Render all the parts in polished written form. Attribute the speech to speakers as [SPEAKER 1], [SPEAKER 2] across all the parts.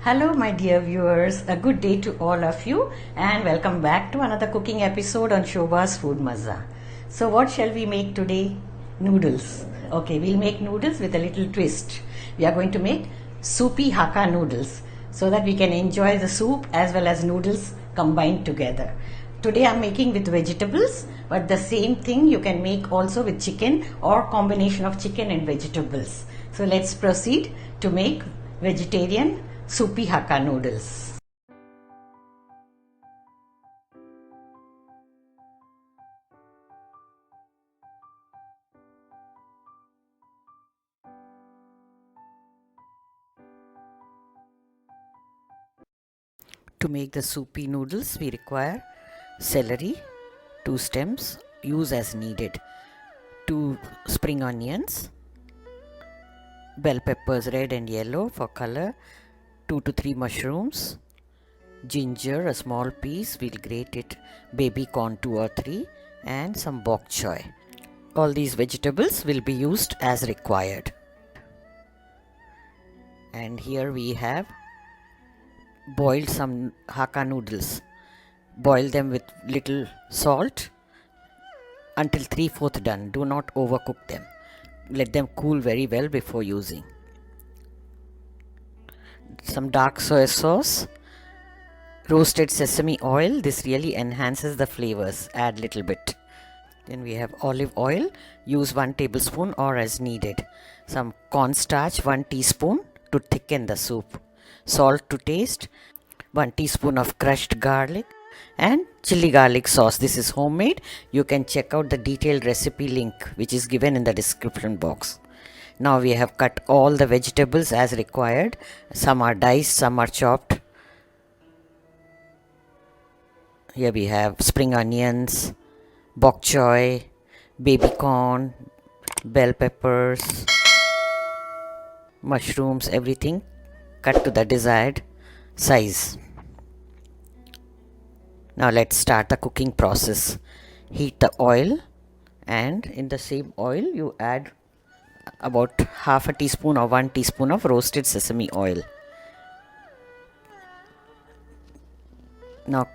[SPEAKER 1] Hello, my dear viewers. A good day to all of you, and welcome back to another cooking episode on Shobha's Food Mazaa. So, what shall we make today? Noodles. Okay, we'll make noodles with a little twist. We are going to make Soupy Hakka Noodles so that we can enjoy the soup as well as noodles combined together. Today I'm making with vegetables, but the same thing you can make also with chicken or combination of chicken and vegetables. So let's proceed to make vegetarian Soupy Hakka Noodles. To make the soupy noodles, we require celery, 2 stems, use as needed, 2 spring onions, bell peppers red and yellow for color, 2 to 3 mushrooms, ginger a small piece, we'll grate it, baby corn 2 or 3, and some bok choy. All these vegetables will be used as required. And here we have boiled some Hakka noodles. Boil them with little salt until 3/4 done. Do not overcook them. Let them cool very well before using. Some dark soy sauce, roasted sesame oil. This really enhances the flavors. Add little bit. Then we have olive oil. Use 1 tablespoon or as needed. Some cornstarch 1 teaspoon to thicken the soup. Salt to taste. 1 teaspoon of crushed garlic and chili garlic sauce. This is homemade. You can check out the detailed recipe link which is given in the description box. Now we have cut all the vegetables as required. Some are diced, some are chopped. Here we have spring onions, bok choy, baby corn, bell peppers, mushrooms, everything cut to the desired size. Now let's start the cooking process. Heat the oil, and in the same oil you add about half a teaspoon or 1 teaspoon of roasted sesame oil. Now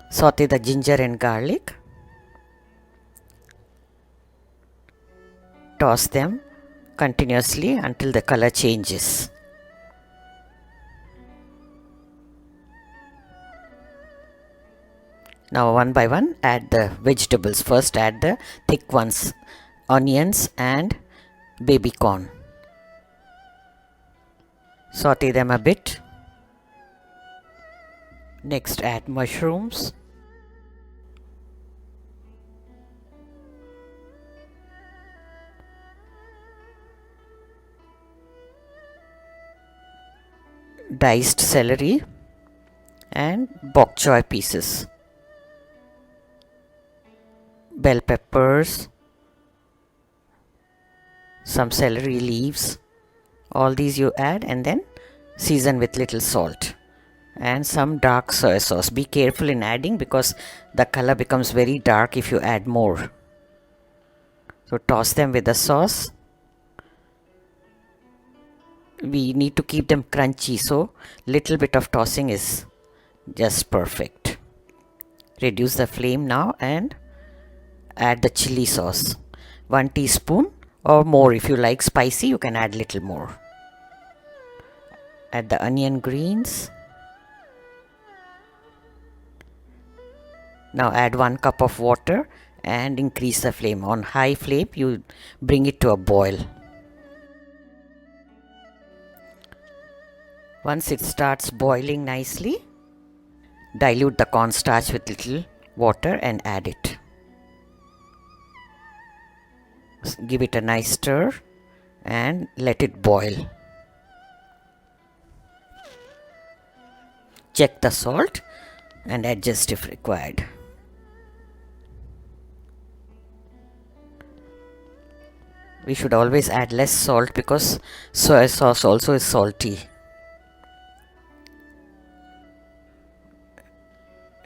[SPEAKER 1] saute the ginger and garlic. Toss them continuously until the color changes. Now one by one add the vegetables. First add the thick ones, onions and baby corn. Saute them a bit. Next add mushrooms. Diced celery and bok choy pieces. Bell peppers, some celery leaves, all these you add and then season with little salt and some dark soy sauce. Be careful in adding because the color becomes very dark if you add more. So toss them with the sauce. We need to keep them crunchy, so little bit of tossing is just perfect. Reduce the flame now and add the chili sauce. 1 teaspoon or more. If you like spicy, you can add little more. Add the onion greens. Now add 1 cup of water and increase the flame. On high flame, you bring it to a boil. Once it starts boiling nicely, dilute the cornstarch with little water and add it. Give it a nice stir and let it boil. Check the salt and adjust if required. We should always add less salt because soy sauce also is salty.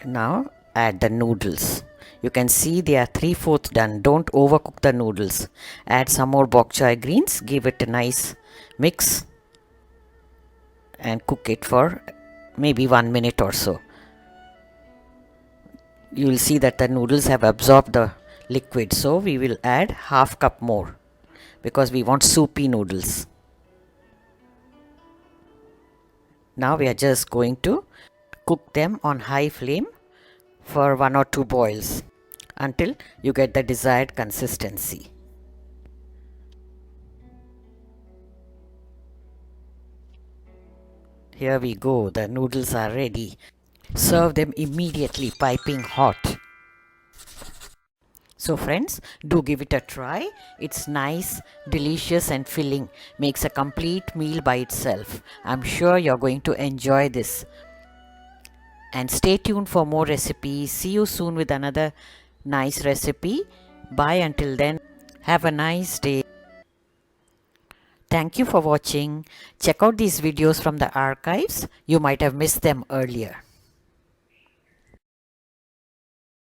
[SPEAKER 1] Now add the noodles. You can see they are 3/4 done. Don't overcook the noodles. Add some more bok choy greens. Give it a nice mix and cook it for maybe 1 minute or so. You will see that the noodles have absorbed the liquid, so we will add half cup more because we want soupy noodles. Now we are just going to cook them on high flame for 1 or 2 boils until you get the desired consistency. Here we go, the noodles are ready. Serve them immediately, piping hot. So friends, do give it a try. It's nice, delicious and filling. Makes a complete meal by itself. I'm sure you're going to enjoy this. And stay tuned for more recipes. See you soon with another nice recipe. Bye until then. Have a nice day. Thank you for watching. Check out these videos from the archives. You might have missed them earlier.